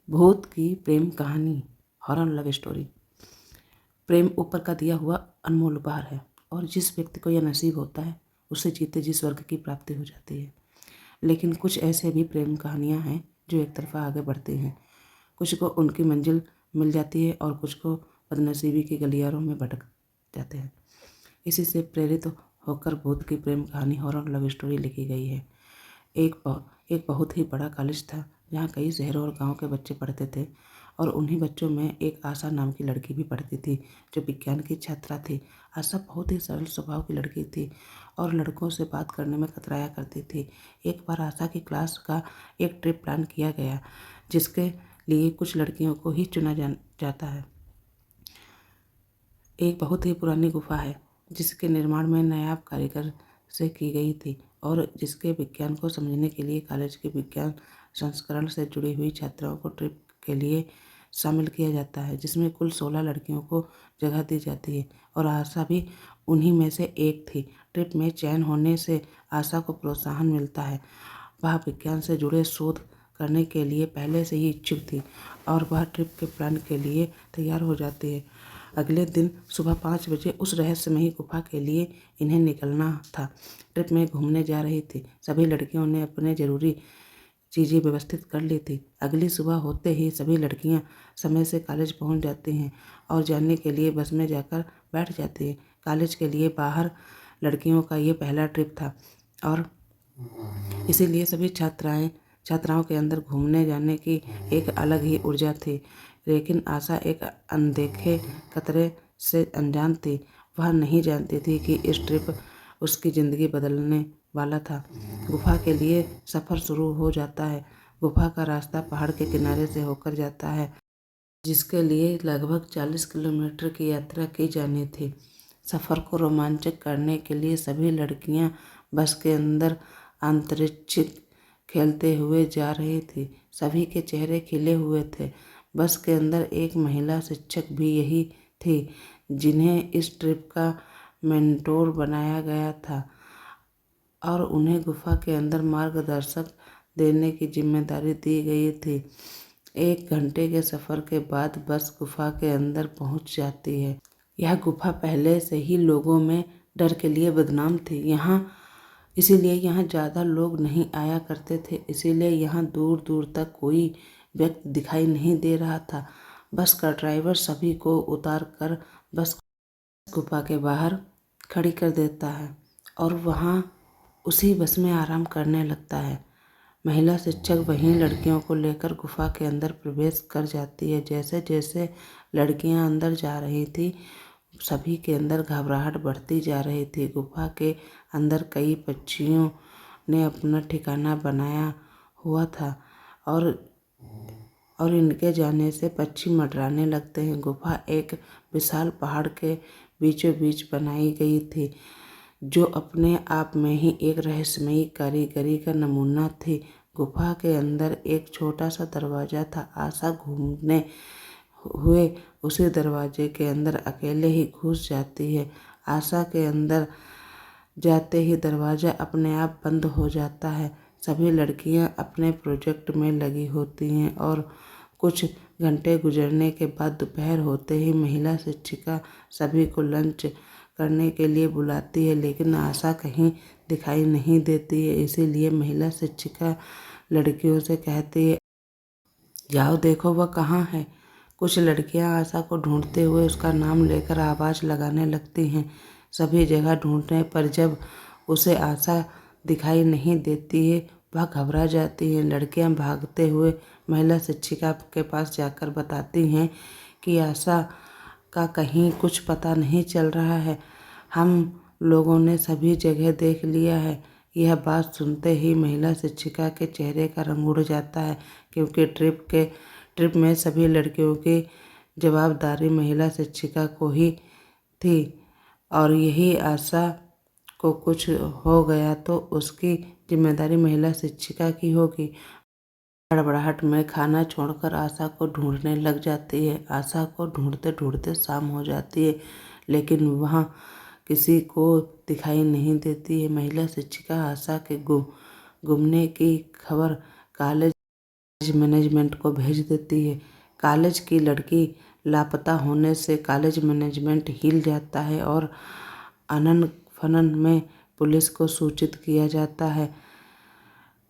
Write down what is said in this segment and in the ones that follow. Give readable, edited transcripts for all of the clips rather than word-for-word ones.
भूत की प्रेम कहानी, हॉरर लव स्टोरी। प्रेम ऊपर का दिया हुआ अनमोल उपहार है और जिस व्यक्ति को यह नसीब होता है उसे जीते जी स्वर्ग की प्राप्ति हो जाती है। लेकिन कुछ ऐसे भी प्रेम कहानियाँ हैं जो एक तरफा आगे बढ़ती हैं। कुछ को उनकी मंजिल मिल जाती है और कुछ को बदनसीबी की गलियारों में भटक जाते हैं। इसी से प्रेरित होकर भूत की प्रेम कहानी हॉरर लव स्टोरी लिखी गई है। एक बहुत ही बड़ा कॉलेज था जहाँ कई शहरों और गांव के बच्चे पढ़ते थे और उन्हीं बच्चों में एक आशा नाम की लड़की भी पढ़ती थी जो विज्ञान की छात्रा थी। आशा बहुत ही सरल स्वभाव की लड़की थी और लड़कों से बात करने में कतराया करती थी। एक बार आशा की क्लास का एक ट्रिप प्लान किया गया जिसके लिए कुछ लड़कियों को ही चुना जाता है। एक बहुत ही पुरानी गुफा है जिसके निर्माण में नायाब कारीगर से की गई थी और जिसके विज्ञान को समझने के लिए कॉलेज के विज्ञान संस्करण से जुड़ी हुई छात्राओं को ट्रिप के लिए शामिल किया जाता है, जिसमें कुल 16 लड़कियों को जगह दी जाती है और आशा भी उन्हीं में से एक थी। ट्रिप में चयन होने से आशा को प्रोत्साहन मिलता है। वह विज्ञान से जुड़े शोध करने के लिए पहले से ही इच्छुक थी और वह ट्रिप के प्लान के लिए तैयार हो जाती है। अगले दिन सुबह 5 बजे उस रहस्यमयी गुफा के लिए इन्हें निकलना था। ट्रिप में घूमने जा रही थी। सभी लड़कियों ने अपने ज़रूरी चीज़ें व्यवस्थित कर ली थी। अगली सुबह होते ही सभी लड़कियां समय से कॉलेज पहुंच जाती हैं और जाने के लिए बस में जाकर बैठ जाती हैं। कॉलेज के लिए बाहर लड़कियों का ये पहला ट्रिप था और इसीलिए सभी छात्राओं के अंदर घूमने जाने की एक अलग ही ऊर्जा थी। लेकिन आशा एक अनदेखे खतरे से अनजान थी। वह नहीं जानती थी कि इस ट्रिप उसकी ज़िंदगी बदलने वाला था। गुफा के लिए सफ़र शुरू हो जाता है। गुफा का रास्ता पहाड़ के किनारे से होकर जाता है जिसके लिए लगभग 40 किलोमीटर की यात्रा की जानी थी। सफ़र को रोमांचक करने के लिए सभी लड़कियां बस के अंदर अंतरिक्ष खेलते हुए जा रही थी। सभी के चेहरे खिले हुए थे। बस के अंदर एक महिला शिक्षक भी यही थी जिन्हें इस ट्रिप का मेंटोर बनाया गया था और उन्हें गुफा के अंदर मार्गदर्शक देने की जिम्मेदारी दी गई थी। 1 घंटे के सफ़र के बाद बस गुफा के अंदर पहुंच जाती है। यह गुफा पहले से ही लोगों में डर के लिए बदनाम थी। इसीलिए यहाँ ज़्यादा लोग नहीं आया करते थे। इसीलिए यहाँ दूर दूर तक कोई व्यक्ति दिखाई नहीं दे रहा था। बस का ड्राइवर सभी को उतार कर बस गुफा के बाहर खड़ी कर देता है और वहाँ उसी बस में आराम करने लगता है। महिला शिक्षक वहीं लड़कियों को लेकर गुफा के अंदर प्रवेश कर जाती है। जैसे जैसे लड़कियां अंदर जा रही थी सभी के अंदर घबराहट बढ़ती जा रही थी। गुफा के अंदर कई पक्षियों ने अपना ठिकाना बनाया हुआ था और इनके जाने से पक्षी मंडराने लगते हैं। गुफा एक विशाल पहाड़ के बीचों बीच बनाई गई थी जो अपने आप में ही एक रहस्यमयी कारीगरी का नमूना थी। गुफा के अंदर एक छोटा सा दरवाज़ा था। आशा घूमने हुए उसी दरवाजे के अंदर अकेले ही घुस जाती है। आशा के अंदर जाते ही दरवाज़ा अपने आप बंद हो जाता है। सभी लड़कियां अपने प्रोजेक्ट में लगी होती हैं और कुछ घंटे गुजरने के बाद दोपहर होते ही महिला शिक्षिका सभी को लंच करने के लिए बुलाती है, लेकिन आशा कहीं दिखाई नहीं देती है। इसीलिए महिला शिक्षिका लड़कियों से कहती है, जाओ देखो वह कहाँ है। कुछ लड़कियां आशा को ढूंढते हुए उसका नाम लेकर आवाज़ लगाने लगती हैं। सभी जगह ढूंढने पर जब उसे आशा दिखाई नहीं देती है वह घबरा जाती है। लड़कियां भागते हुए महिला शिक्षिका के पास जाकर बताती हैं कि आशा का कहीं कुछ पता नहीं चल रहा है। हम लोगों ने सभी जगह देख लिया है। यह बात सुनते ही महिला शिक्षिका के चेहरे का रंग उड़ जाता है क्योंकि ट्रिप में सभी लड़कियों की जवाबदारी महिला शिक्षिका को ही थी और यही आशा को कुछ हो गया तो उसकी जिम्मेदारी महिला शिक्षिका की होगी। हड़बड़ाहट में खाना छोड़कर आशा को ढूंढने लग जाती है। आशा को ढूंढते ढूंढते शाम हो जाती है लेकिन वहाँ किसी को दिखाई नहीं देती है। महिला शिक्षिका आशा के गुमने की खबर कॉलेज मैनेजमेंट को भेज देती है। कॉलेज की लड़की लापता होने से कॉलेज मैनेजमेंट हिल जाता है और आनन फानन में पुलिस को सूचित किया जाता है।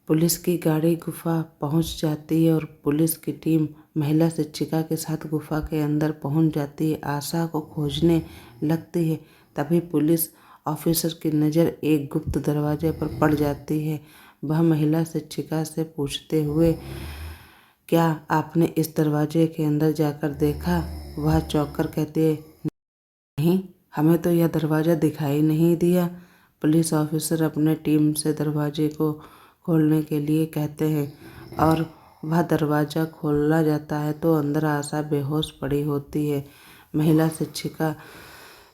पुलिस की गाड़ी गुफा पहुंच जाती है और पुलिस की टीम महिला शिक्षिका के साथ गुफा के अंदर पहुंच जाती है। आशा को खोजने लगती है। तभी पुलिस ऑफिसर की नज़र एक गुप्त दरवाजे पर पड़ जाती है। वह महिला शिक्षिका से पूछते हुए, क्या आपने इस दरवाजे के अंदर जाकर देखा? वह चौंककर कहती है, नहीं, हमें तो यह दरवाज़ा दिखाई नहीं दिया। पुलिस ऑफिसर अपने टीम से दरवाजे को खोलने के लिए कहते हैं और वह दरवाज़ा खोला जाता है तो अंदर आशा बेहोश पड़ी होती है। महिला शिक्षिका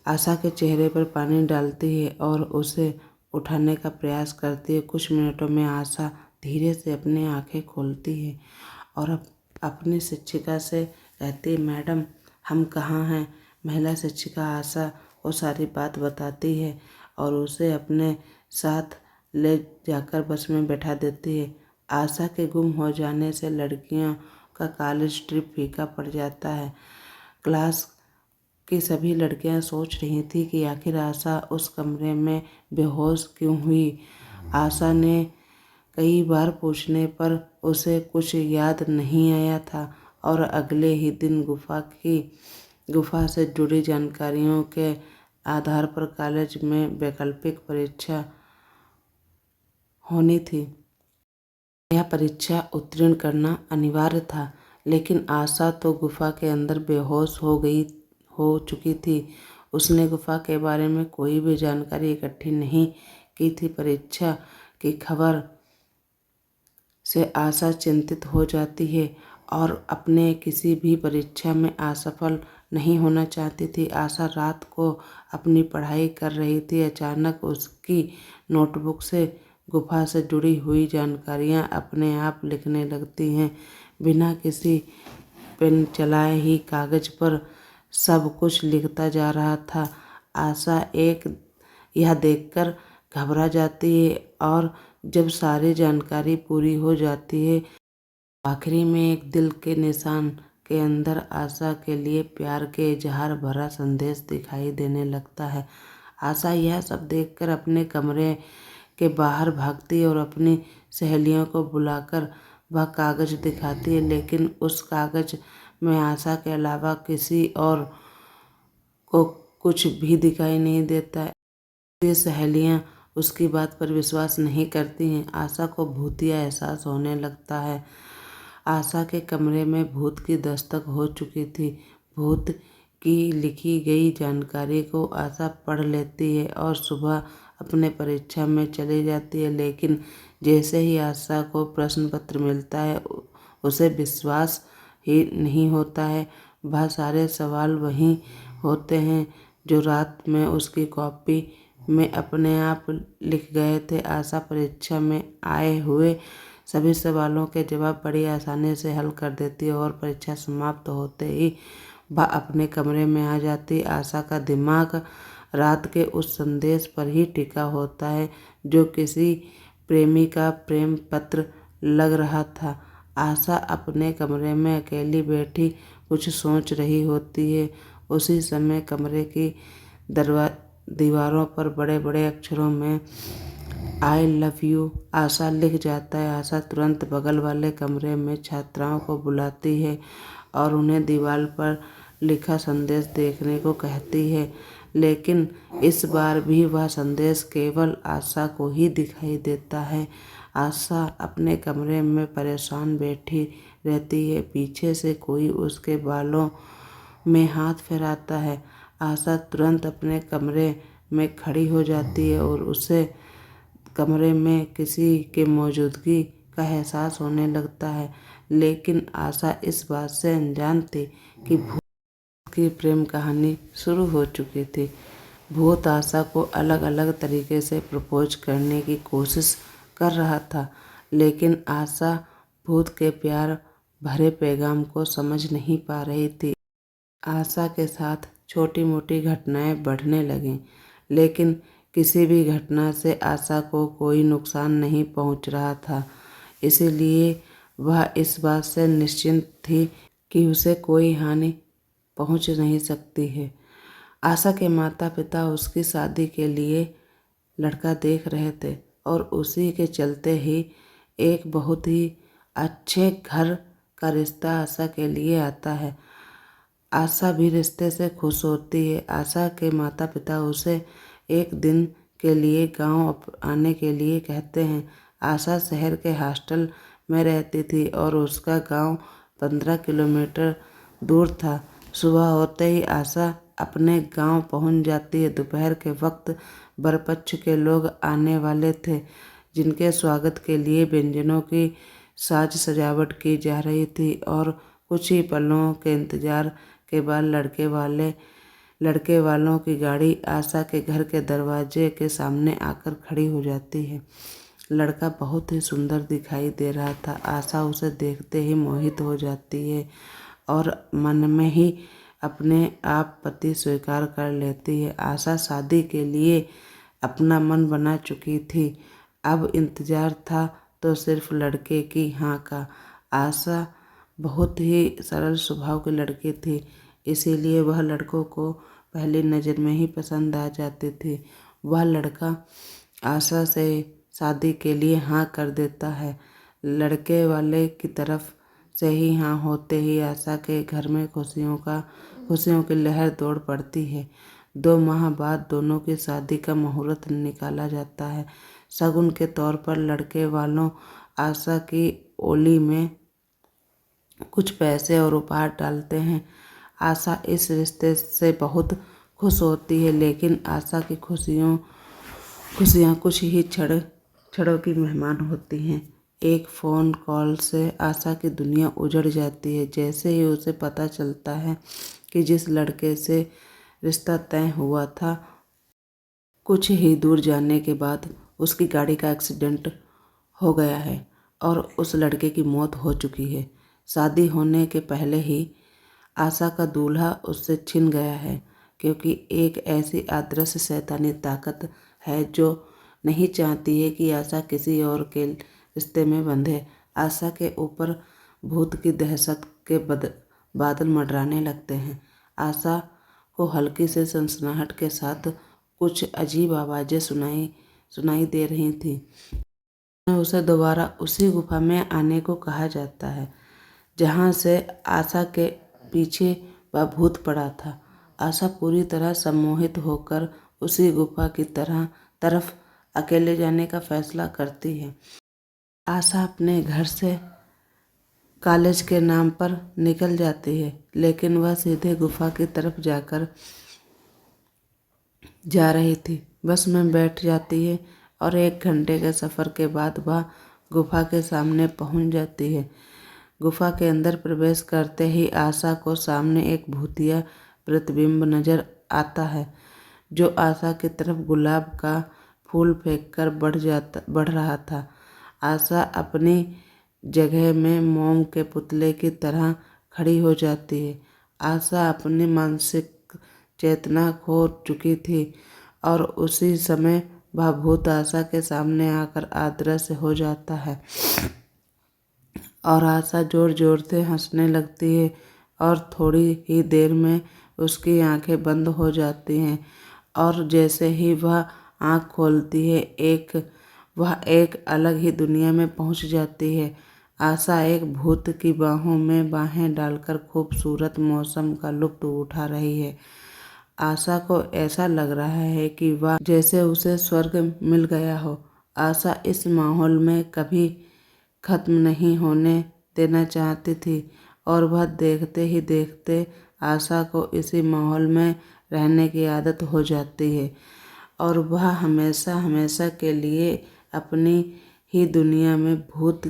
आशा के चेहरे पर पानी डालती है और उसे उठाने का प्रयास करती है। कुछ मिनटों में आशा धीरे से अपनी आंखें खोलती है और अपनी शिक्षिका से कहती है, मैडम, हम कहाँ हैं? महिला शिक्षिका आशा को सारी बात बताती है और उसे अपने साथ ले जाकर बस में बैठा देती है। आशा के गुम हो जाने से लड़कियों का कॉलेज ट्रिप फीका पड़ जाता है। क्लास की सभी लड़कियां सोच रही थी कि आखिर आशा उस कमरे में बेहोश क्यों हुई। आशा ने कई बार पूछने पर उसे कुछ याद नहीं आया था और अगले ही दिन गुफा से जुड़ी जानकारियों के आधार पर कॉलेज में वैकल्पिक परीक्षा होनी थी। यह परीक्षा उत्तीर्ण करना अनिवार्य था, लेकिन आशा तो गुफा के अंदर बेहोश हो चुकी थी। उसने गुफा के बारे में कोई भी जानकारी इकट्ठी नहीं की थी। परीक्षा की खबर से आशा चिंतित हो जाती है और अपने किसी भी परीक्षा में असफल नहीं होना चाहती थी। आशा रात को अपनी पढ़ाई कर रही थी। अचानक उसकी नोटबुक से गुफा से जुड़ी हुई जानकारियां अपने आप लिखने लगती हैं। बिना किसी पेन चलाए ही कागज पर सब कुछ लिखता जा रहा था। आशा यह देखकर घबरा जाती है और जब सारी जानकारी पूरी हो जाती है, आखिरी में एक दिल के निशान के अंदर आशा के लिए प्यार के इजहार भरा संदेश दिखाई देने लगता है। आशा यह सब देखकर अपने कमरे के बाहर भागती है और अपनी सहेलियों को बुलाकर वह कागज दिखाती है, लेकिन उस कागज में आशा के अलावा किसी और को कुछ भी दिखाई नहीं देता है। ये सहेलियां उसकी बात पर विश्वास नहीं करती हैं। आशा को भूतिया एहसास होने लगता है। आशा के कमरे में भूत की दस्तक हो चुकी थी। भूत की लिखी गई जानकारी को आशा पढ़ लेती है और सुबह अपने परीक्षा में चली जाती है, लेकिन जैसे ही आशा को प्रश्न पत्र मिलता है उसे विश्वास ही नहीं होता है। वह सारे सवाल वही होते हैं जो रात में उसकी कॉपी में अपने आप लिख गए थे। आशा परीक्षा में आए हुए सभी सवालों के जवाब बड़ी आसानी से हल कर देती है और परीक्षा समाप्त होते ही वह अपने कमरे में आ जाती। आशा का दिमाग रात के उस संदेश पर ही टिका होता है जो किसी प्रेमी का प्रेम पत्र लग रहा था। आशा अपने कमरे में अकेली बैठी कुछ सोच रही होती है। उसी समय कमरे की दीवारों पर बड़े बड़े अक्षरों में आई लव यू आशा लिख जाता है। आशा तुरंत बगल वाले कमरे में छात्राओं को बुलाती है और उन्हें दीवार पर लिखा संदेश देखने को कहती है, लेकिन इस बार भी वह संदेश केवल आशा को ही दिखाई देता है। आशा अपने कमरे में परेशान बैठी रहती है। पीछे से कोई उसके बालों में हाथ फेराता है। आशा तुरंत अपने कमरे में खड़ी हो जाती है और उसे कमरे में किसी के मौजूदगी का एहसास होने लगता है, लेकिन आशा इस बात से अनजान थी कि भूत की प्रेम कहानी शुरू हो चुकी थी। भूत आशा को अलग अलग तरीके से प्रपोज करने की कोशिश कर रहा था, लेकिन आशा भूत के प्यार भरे पैगाम को समझ नहीं पा रही थी। आशा के साथ छोटी मोटी घटनाएं बढ़ने लगीं, लेकिन किसी भी घटना से आशा को कोई नुकसान नहीं पहुंच रहा था। इसीलिए वह इस बात से निश्चिंत थी कि उसे कोई हानि पहुंच नहीं सकती है। आशा के माता पिता उसकी शादी के लिए लड़का देख रहे थे और उसी के चलते ही एक बहुत ही अच्छे घर का रिश्ता आशा के लिए आता है। आशा भी रिश्ते से खुश होती है। आशा के माता पिता उसे एक दिन के लिए गांव आने के लिए कहते हैं। आशा शहर के हॉस्टल में रहती थी और उसका गांव 15 किलोमीटर दूर था। सुबह होते ही आशा अपने गांव पहुंच जाती है। दोपहर के वक्त बरपक्ष के लोग आने वाले थे, जिनके स्वागत के लिए व्यंजनों की साज सजावट की जा रही थी और कुछ ही पलों के इंतजार के बाद लड़के वालों की गाड़ी आशा के घर के दरवाजे के सामने आकर खड़ी हो जाती है। लड़का बहुत ही सुंदर दिखाई दे रहा था। आशा उसे देखते ही मोहित हो जाती है और मन में ही अपने आप पति स्वीकार कर लेती है। आशा शादी के लिए अपना मन बना चुकी थी। अब इंतजार था तो सिर्फ लड़के की हाँ का। आशा बहुत ही सरल स्वभाव की लड़की थी, इसीलिए वह लड़कों को पहली नज़र में ही पसंद आ जाती थी। वह लड़का आशा से शादी के लिए हाँ कर देता है। लड़के वाले की तरफ से ही हाँ होते ही आशा के घर में खुशियों की लहर दौड़ पड़ती है। 2 माह बाद दोनों की शादी का मुहूर्त निकाला जाता है। शगुन के तौर पर लड़के वालों आशा की ओली में कुछ पैसे और उपहार डालते हैं। आशा इस रिश्ते से बहुत खुश होती है, लेकिन आशा की खुशियाँ कुछ ही क्षणों की मेहमान होती हैं। एक फ़ोन कॉल से आशा की दुनिया उजड़ जाती है। जैसे ही उसे पता चलता है कि जिस लड़के से रिश्ता तय हुआ था, कुछ ही दूर जाने के बाद उसकी गाड़ी का एक्सीडेंट हो गया है और उस लड़के की मौत हो चुकी है। शादी होने के पहले ही आशा का दूल्हा उससे छिन गया है, क्योंकि एक ऐसी अदृश्य शैतानी ताकत है जो नहीं चाहती है कि आशा किसी और के रिश्ते में बंधे। आशा के ऊपर भूत की दहशत के बादल मंडराने लगते हैं। आशा को हल्की से सनसनाहट के साथ कुछ अजीब आवाज़ें सुनाई दे रही थीं। उसे दोबारा उसी गुफा में आने को कहा जाता है जहाँ से आशा के पीछे वह भूत पड़ा था। आशा पूरी तरह सम्मोहित होकर उसी गुफा की तरफ अकेले जाने का फैसला करती है। आशा अपने घर से कॉलेज के नाम पर निकल जाती है, लेकिन वह सीधे गुफा की तरफ जा रही थी। बस में बैठ जाती है और 1 घंटे के सफ़र के बाद वह गुफा के सामने पहुंच जाती है। गुफा के अंदर प्रवेश करते ही आशा को सामने एक भूतिया प्रतिबिंब नजर आता है, जो आशा की तरफ गुलाब का फूल फेंककर बढ़ रहा था। आशा अपनी जगह में मोम के पुतले की तरह खड़ी हो जाती है। आशा अपनी मानसिक चेतना खो चुकी थी और उसी समय वह भूत आशा के सामने आकर अदृश्य हो जाता है और आशा जोर जोर से हंसने लगती है और थोड़ी ही देर में उसकी आंखें बंद हो जाती हैं और जैसे ही वह आंख खोलती है वह एक अलग ही दुनिया में पहुंच जाती है। आशा एक भूत की बाहों में बाहें डालकर खूबसूरत मौसम का लुत्फ उठा रही है। आशा को ऐसा लग रहा है कि वह जैसे उसे स्वर्ग मिल गया हो। आशा इस माहौल में कभी खत्म नहीं होने देना चाहती थी और वह देखते ही देखते आशा को इसी माहौल में रहने की आदत हो जाती है और वह हमेशा हमेशा के लिए अपनी ही दुनिया में भूत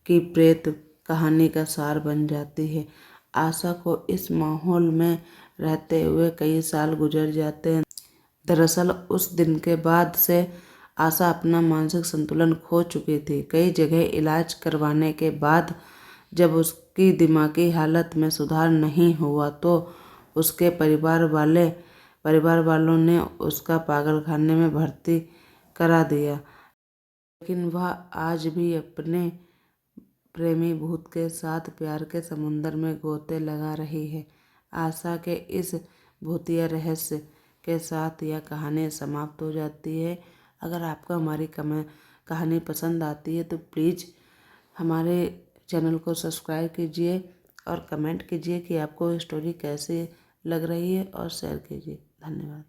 की प्रेत कहानी का सार बन जाती है। आशा को इस माहौल में रहते हुए कई साल गुजर जाते हैं। दरअसल उस दिन के बाद से आशा अपना मानसिक संतुलन खो चुकी थी। कई जगह इलाज करवाने के बाद जब उसकी दिमागी हालत में सुधार नहीं हुआ तो उसके परिवार वालों ने उसका पागलखाने में भर्ती करा दिया, लेकिन वह आज भी अपने प्रेमी भूत के साथ प्यार के समुंदर में गोते लगा रही है। आशा के इस भूतिया रहस्य के साथ यह कहानी समाप्त हो जाती है। अगर आपको हमारी कहानी पसंद आती है तो प्लीज़ हमारे चैनल को सब्सक्राइब कीजिए और कमेंट कीजिए कि आपको स्टोरी कैसे लग रही है और शेयर कीजिए। धन्यवाद।